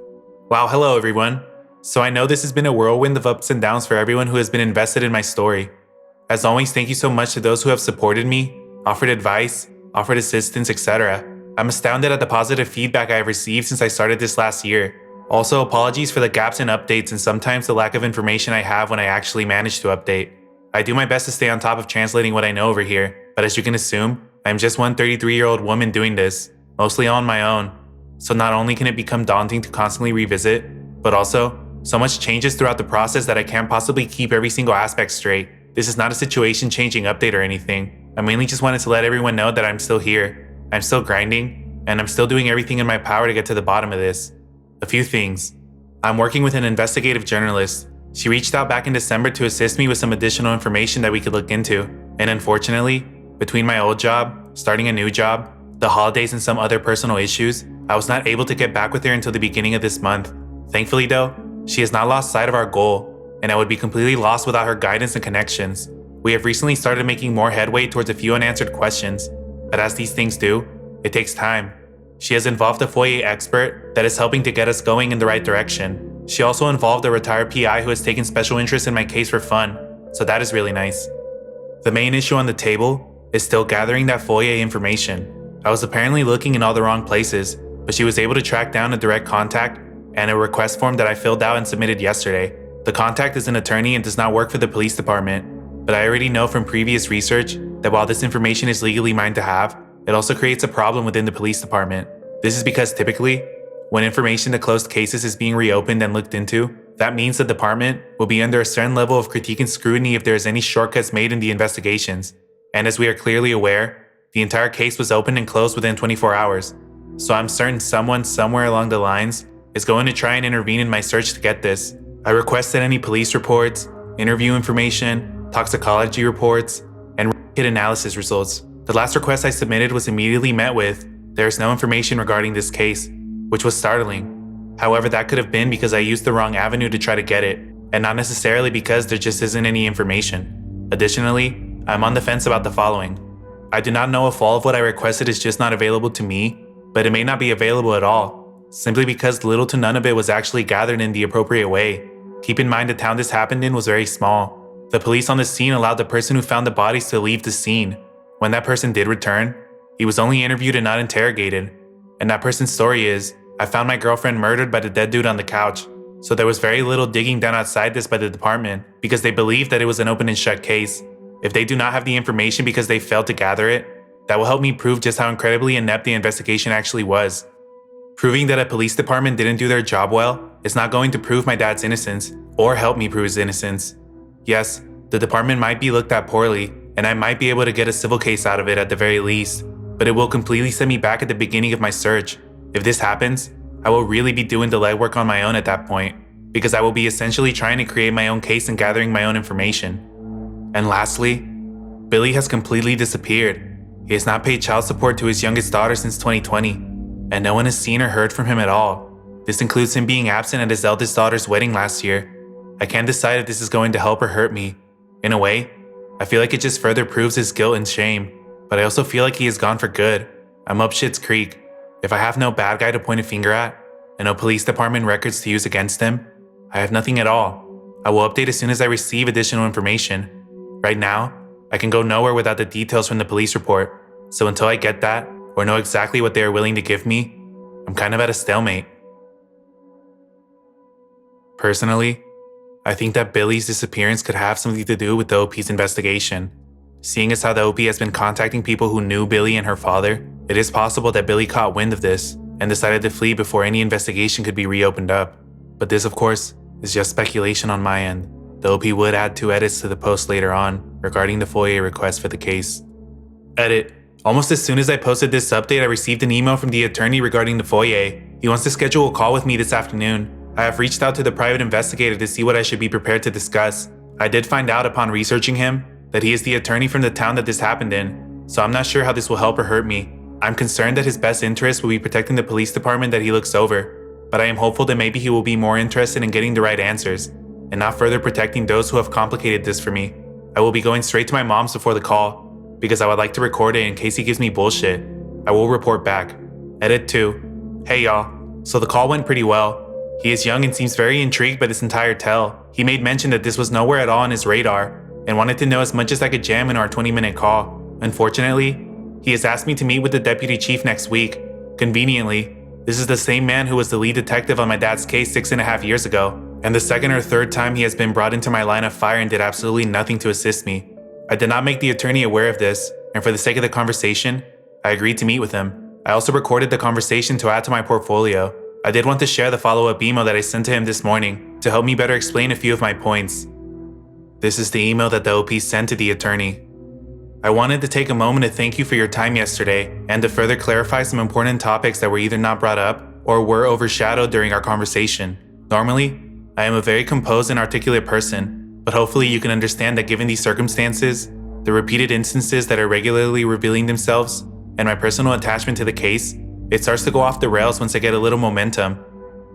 Wow, hello everyone. So I know this has been a whirlwind of ups and downs for everyone who has been invested in my story. As always, thank you so much to those who have supported me, offered advice, offered assistance, etc. I'm astounded at the positive feedback I have received since I started this last year. Also, apologies for the gaps in updates and sometimes the lack of information I have when I actually manage to update. I do my best to stay on top of translating what I know over here, but as you can assume, I'm just one 33-year-old woman doing this, mostly on my own. So not only can it become daunting to constantly revisit, but also, so much changes throughout the process that I can't possibly keep every single aspect straight. This is not a situation-changing update or anything. I mainly just wanted to let everyone know that I'm still here, I'm still grinding, and I'm still doing everything in my power to get to the bottom of this. A few things. I'm working with an investigative journalist. She reached out back in December to assist me with some additional information that we could look into. And unfortunately, between my old job, starting a new job, the holidays and some other personal issues, I was not able to get back with her until the beginning of this month. Thankfully though, she has not lost sight of our goal, and I would be completely lost without her guidance and connections. We have recently started making more headway towards a few unanswered questions, but as these things do, it takes time. She has involved a FOIA expert that is helping to get us going in the right direction. She also involved a retired PI who has taken special interest in my case for fun, so that is really nice. The main issue on the table is still gathering that FOIA information. I was apparently looking in all the wrong places, but she was able to track down a direct contact and a request form that I filled out and submitted yesterday. The contact is an attorney and does not work for the police department, but I already know from previous research that while this information is legally mine to have, it also creates a problem within the police department. This is because typically, when information to closed cases is being reopened and looked into, That means the department will be under a certain level of critique and scrutiny if there is any shortcuts made in the investigations. And as we are clearly aware, the entire case was opened and closed within 24 hours. So I'm certain someone somewhere along the lines is going to try and intervene in my search to get this. I requested any police reports, interview information, toxicology reports, and hit analysis results. The last request I submitted was immediately met with, "There is no information regarding this case," which was startling. However, that could have been because I used the wrong avenue to try to get it, and not necessarily because there just isn't any information. Additionally, I'm on the fence about the following. I do not know if all of what I requested is just not available to me, but it may not be available at all, simply because little to none of it was actually gathered in the appropriate way. Keep in mind the town this happened in was very small. The police on the scene allowed the person who found the bodies to leave the scene. When that person did return, he was only interviewed and not interrogated. And that person's story is, "I found my girlfriend murdered by the dead dude on the couch." So there was very little digging down outside this by the department because they believed that it was an open and shut case. If they do not have the information because they failed to gather it, that will help me prove just how incredibly inept the investigation actually was. Proving that a police department didn't do their job well is not going to prove my dad's innocence or help me prove his innocence. Yes, the department might be looked at poorly, and I might be able to get a civil case out of it at the very least, but it will completely set me back at the beginning of my search. If this happens, I will really be doing the legwork on my own at that point, because I will be essentially trying to create my own case and gathering my own information. And lastly, Billy has completely disappeared. He has not paid child support to his youngest daughter since 2020, and no one has seen or heard from him at all. This includes him being absent at his eldest daughter's wedding last year. I can't decide if this is going to help or hurt me. In a way, I feel like it just further proves his guilt and shame, but I also feel like he is gone for good. I'm up shit's creek. If I have no bad guy to point a finger at, and no police department records to use against him, I have nothing at all. I will update as soon as I receive additional information. Right now, I can go nowhere without the details from the police report, so until I get that, or know exactly what they are willing to give me, I'm kind of at a stalemate. Personally, I think that Billy's disappearance could have something to do with the OP's investigation. Seeing as how the OP has been contacting people who knew Billy and her father, it is possible that Billy caught wind of this and decided to flee before any investigation could be reopened up. But this, of course, is just speculation on my end. The OP would add 2 edits to the post later on regarding the FOIA request for the case. Edit. Almost as soon as I posted this update, I received an email from the attorney regarding the FOIA. He wants to schedule a call with me this afternoon. I have reached out to the private investigator to see what I should be prepared to discuss. I did find out upon researching him that he is the attorney from the town that this happened in, so I'm not sure how this will help or hurt me. I'm concerned that his best interest will be protecting the police department that he looks over, but I am hopeful that maybe he will be more interested in getting the right answers, and not further protecting those who have complicated this for me. I will be going straight to my mom's before the call, because I would like to record it in case he gives me bullshit. I will report back. Edit 2. Hey y'all, so the call went pretty well. He is young and seems very intrigued by this entire tale. He made mention that this was nowhere at all on his radar, and wanted to know as much as I could jam in our 20-minute call. Unfortunately, he has asked me to meet with the deputy chief next week. Conveniently, this is the same man who was the lead detective on my dad's case 6.5 years ago, and the second or third time he has been brought into my line of fire and did absolutely nothing to assist me. I did not make the attorney aware of this, and for the sake of the conversation, I agreed to meet with him. I also recorded the conversation to add to my portfolio. I did want to share the follow-up email that I sent to him this morning to help me better explain a few of my points. This is the email that the OP sent to the attorney. I wanted to take a moment to thank you for your time yesterday and to further clarify some important topics that were either not brought up or were overshadowed during our conversation. Normally, I am a very composed and articulate person, but hopefully you can understand that given these circumstances, the repeated instances that are regularly revealing themselves, and my personal attachment to the case, it starts to go off the rails once I get a little momentum.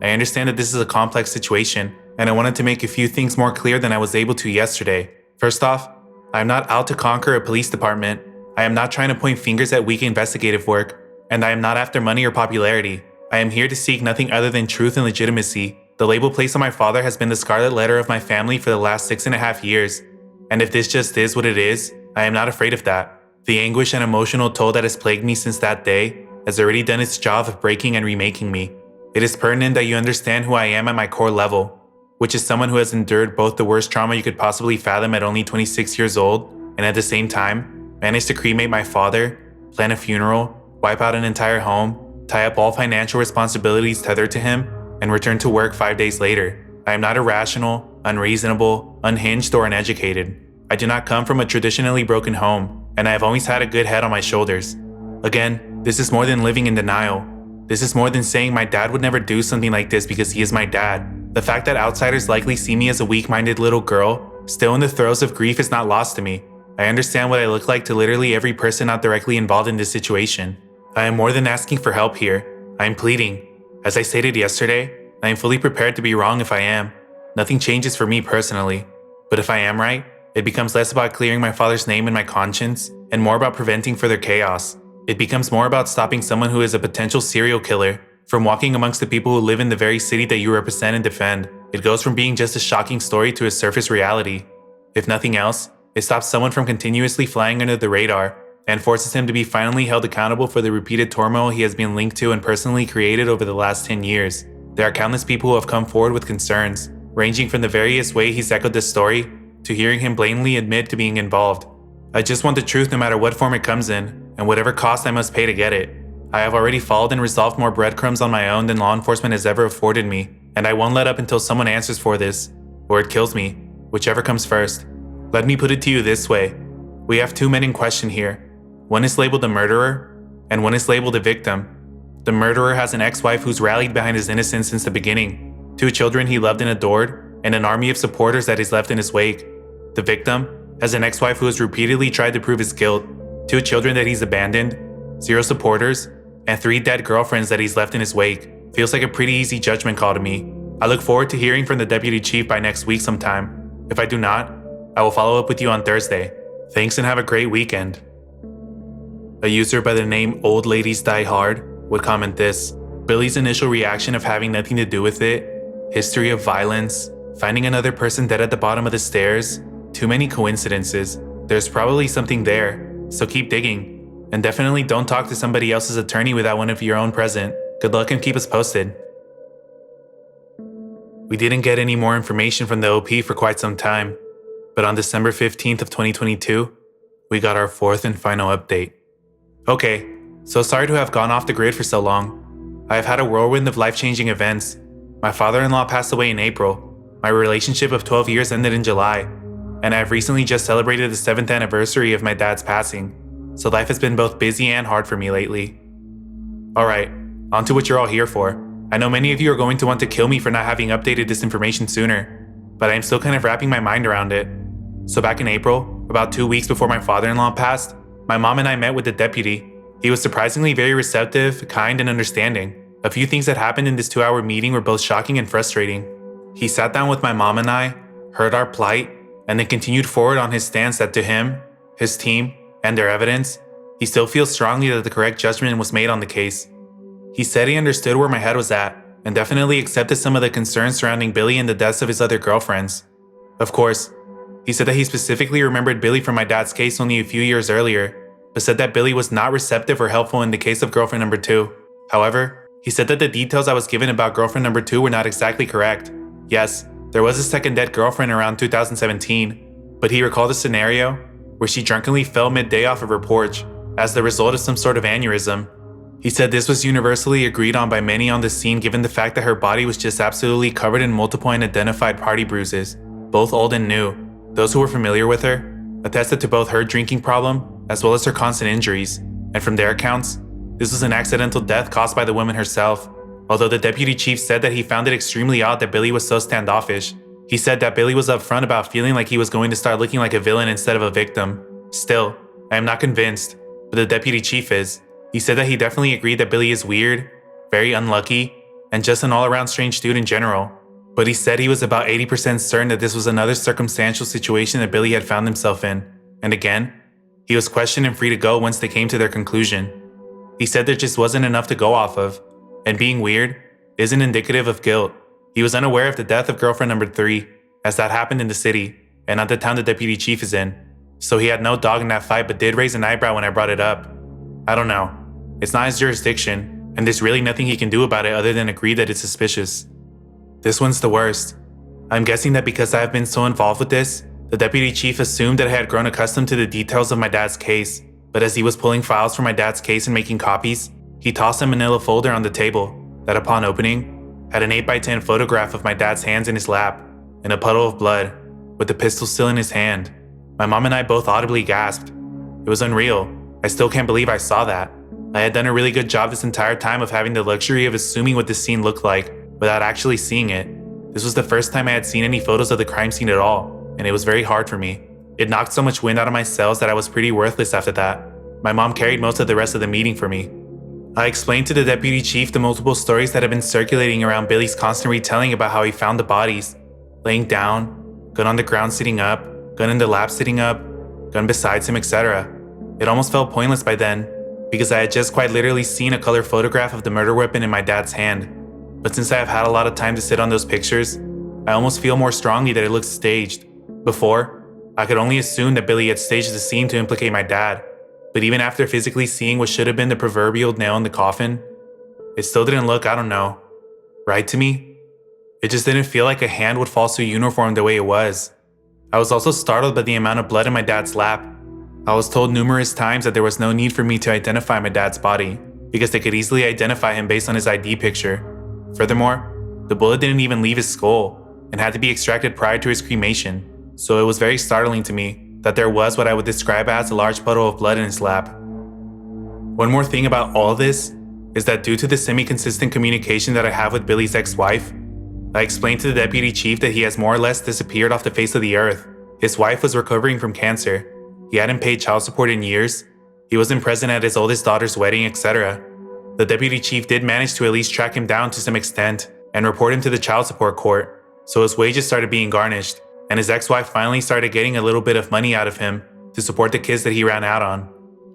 I understand that this is a complex situation, and I wanted to make a few things more clear than I was able to yesterday. First off, I am not out to conquer a police department. I am not trying to point fingers at weak investigative work, and I am not after money or popularity. I am here to seek nothing other than truth and legitimacy. The label placed on my father has been the scarlet letter of my family for the last 6.5 years, and if this just is what it is, I am not afraid of that. The anguish and emotional toll that has plagued me since that day has already done its job of breaking and remaking me. It is pertinent that you understand who I am at my core level, which is someone who has endured both the worst trauma you could possibly fathom at only 26 years old, and at the same time, managed to cremate my father, plan a funeral, wipe out an entire home, tie up all financial responsibilities tethered to him, and return to work 5 days later. I am not irrational, unreasonable, unhinged, or uneducated. I do not come from a traditionally broken home, and I have always had a good head on my shoulders. Again, this is more than living in denial. This is more than saying my dad would never do something like this because he is my dad. The fact that outsiders likely see me as a weak-minded little girl, still in the throes of grief, is not lost to me. I understand what I look like to literally every person not directly involved in this situation. I am more than asking for help here. I am pleading. As I stated yesterday, I am fully prepared to be wrong if I am. Nothing changes for me personally. But if I am right, it becomes less about clearing my father's name and my conscience, and more about preventing further chaos. It becomes more about stopping someone who is a potential serial killer from walking amongst the people who live in the very city that you represent and defend. It goes from being just a shocking story to a surface reality. If nothing else, it stops someone from continuously flying under the radar and forces him to be finally held accountable for the repeated turmoil he has been linked to and personally created over the last 10 years. There are countless people who have come forward with concerns, ranging from the various ways he's echoed this story to hearing him blatantly admit to being involved. I just want the truth no matter what form it comes in, and whatever cost I must pay to get it. I have already followed and resolved more breadcrumbs on my own than law enforcement has ever afforded me, and I won't let up until someone answers for this, or it kills me, whichever comes first. Let me put it to you this way. We have two men in question here. One is labeled the murderer, and one is labeled the victim. The murderer has an ex-wife who's rallied behind his innocence since the beginning, 2 children he loved and adored, and an army of supporters that he's left in his wake. The victim has an ex-wife who has repeatedly tried to prove his guilt, 2 children that he's abandoned, 0 supporters, and 3 dead girlfriends that he's left in his wake. Feels like a pretty easy judgment call to me. I look forward to hearing from the deputy chief by next week sometime. If I do not, I will follow up with you on Thursday. Thanks and have a great weekend. A user by the name Old Ladies Die Hard would comment this: Billy's initial reaction of having nothing to do with it, history of violence, finding another person dead at the bottom of the stairs, too many coincidences. There's probably something there, so keep digging. And definitely don't talk to somebody else's attorney without one of your own present. Good luck and keep us posted. We didn't get any more information from the OP for quite some time, but on December 15th of 2022, we got our 4th and final update. Okay, so sorry to have gone off the grid for so long. I have had a whirlwind of life-changing events. My father-in-law passed away in April. My relationship of 12 years ended in July, and I have recently just celebrated the 7th anniversary of my dad's passing. So life has been both busy and hard for me lately. Alright, on to what you're all here for. I know many of you are going to want to kill me for not having updated this information sooner, but I am still kind of wrapping my mind around it. So back in April, about 2 weeks before my father-in-law passed, my mom and I met with the deputy. He was surprisingly very receptive, kind, and understanding. A few things that happened in this 2-hour meeting were both shocking and frustrating. He sat down with my mom and I, heard our plight, and then continued forward on his stance that to him, his team, and their evidence, he still feels strongly that the correct judgment was made on the case. He said he understood where my head was at, and definitely accepted some of the concerns surrounding Billy and the deaths of his other girlfriends. Of course, he said that he specifically remembered Billy from my dad's case only a few years earlier, but said that Billy was not receptive or helpful in the case of girlfriend number 2. However, he said that the details I was given about girlfriend number 2 were not exactly correct. Yes, there was a second dead girlfriend around 2017, but he recalled a scenario where she drunkenly fell mid-day off of her porch as the result of some sort of aneurysm. He said this was universally agreed on by many on the scene given the fact that her body was just absolutely covered in multiple unidentified party bruises, both old and new. Those who were familiar with her attested to both her drinking problem as well as her constant injuries, and from their accounts, this was an accidental death caused by the woman herself. Although the deputy chief said that he found it extremely odd that Billy was so standoffish, he said that Billy was upfront about feeling like he was going to start looking like a villain instead of a victim. Still, I am not convinced, but the deputy chief is. He said that he definitely agreed that Billy is weird, very unlucky, and just an all-around strange dude in general. But he said he was about 80% certain that this was another circumstantial situation that Billy had found himself in. And again, he was questioned and free to go once they came to their conclusion. He said there just wasn't enough to go off of, and being weird isn't indicative of guilt. He was unaware of the death of girlfriend number 3, as that happened in the city, and not the town the deputy chief is in. So he had no dog in that fight but did raise an eyebrow when I brought it up. I don't know. It's not his jurisdiction, and there's really nothing he can do about it other than agree that it's suspicious. This one's the worst. I'm guessing that because I have been so involved with this, the deputy chief assumed that I had grown accustomed to the details of my dad's case, but as he was pulling files from my dad's case and making copies, he tossed a manila folder on the table that upon opening, had an 8x10 photograph of my dad's hands in his lap, in a puddle of blood, with the pistol still in his hand. My mom and I both audibly gasped. It was unreal. I still can't believe I saw that. I had done a really good job this entire time of having the luxury of assuming what this scene looked like without actually seeing it. This was the first time I had seen any photos of the crime scene at all, and it was very hard for me. It knocked so much wind out of my sails that I was pretty worthless after that. My mom carried most of the rest of the meeting for me. I explained to the deputy chief the multiple stories that had been circulating around Billy's constant retelling about how he found the bodies. Laying down, gun on the ground sitting up, gun in the lap sitting up, gun beside him, etc. It almost felt pointless by then, because I had just quite literally seen a color photograph of the murder weapon in my dad's hand. But since I have had a lot of time to sit on those pictures, I almost feel more strongly that it looks staged. Before, I could only assume that Billy had staged the scene to implicate my dad. But even after physically seeing what should have been the proverbial nail in the coffin, it still didn't look, I don't know, right to me. It just didn't feel like a hand would fall so uniform the way it was. I was also startled by the amount of blood in my dad's lap. I was told numerous times that there was no need for me to identify my dad's body, because they could easily identify him based on his ID picture. Furthermore, the bullet didn't even leave his skull and had to be extracted prior to his cremation, so it was very startling to me that there was what I would describe as a large puddle of blood in his lap. One more thing about all this is that due to the semi-consistent communication that I have with Billy's ex-wife, I explained to the deputy chief that he has more or less disappeared off the face of the earth. His wife was recovering from cancer. He hadn't paid child support in years. He wasn't present at his oldest daughter's wedding, etc. The deputy chief did manage to at least track him down to some extent and report him to the child support court, so his wages started being garnished, and his ex-wife finally started getting a little bit of money out of him to support the kids that he ran out on.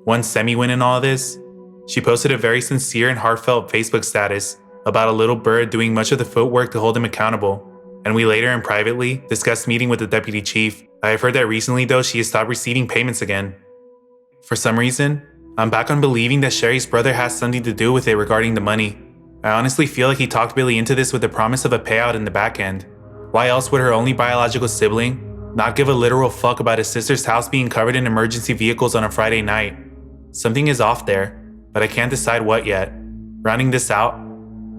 One semi-win in all of this, she posted a very sincere and heartfelt Facebook status about a little bird doing much of the footwork to hold him accountable, and we later and privately discussed meeting with the deputy chief. I have heard that recently though she has stopped receiving payments again. For some reason, I'm back on believing that Sherry's brother has something to do with it regarding the money. I honestly feel like he talked Billy into this with the promise of a payout in the back end. Why else would her only biological sibling not give a literal fuck about his sister's house being covered in emergency vehicles on a Friday night? Something is off there, but I can't decide what yet. Rounding this out,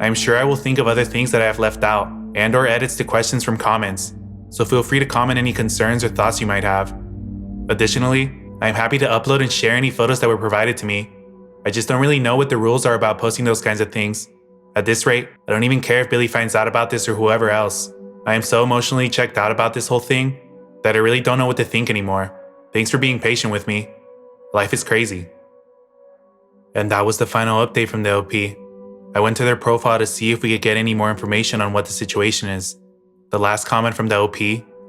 I am sure I will think of other things that I have left out and or edits to questions from comments, so feel free to comment any concerns or thoughts you might have. Additionally, I am happy to upload and share any photos that were provided to me. I just don't really know what the rules are about posting those kinds of things. At this rate, I don't even care if Billy finds out about this or whoever else. I am so emotionally checked out about this whole thing that I really don't know what to think anymore. Thanks for being patient with me. Life is crazy. And that was the final update from the OP. I went to their profile to see if we could get any more information on what the situation is. The last comment from the OP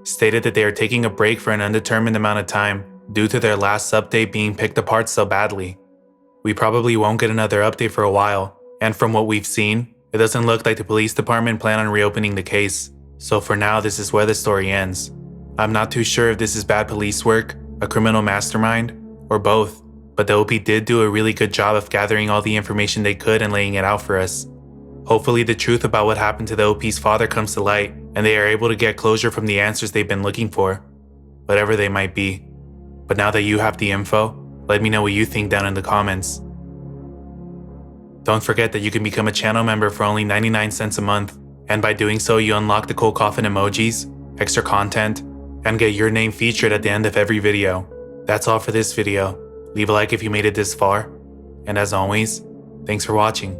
stated that they are taking a break for an undetermined amount of time due to their last update being picked apart so badly. We probably won't get another update for a while, and from what we've seen, it doesn't look like the police department plan on reopening the case. So for now, this is where the story ends. I'm not too sure if this is bad police work, a criminal mastermind, or both, but the OP did do a really good job of gathering all the information they could and laying it out for us. Hopefully the truth about what happened to the OP's father comes to light, and they are able to get closure from the answers they've been looking for, whatever they might be. But now that you have the info, let me know what you think down in the comments. Don't forget that you can become a channel member for only 99 cents a month, and by doing so you unlock the cool coffin emojis, extra content, and get your name featured at the end of every video. That's all for this video. Leave a like if you made it this far, and as always, thanks for watching.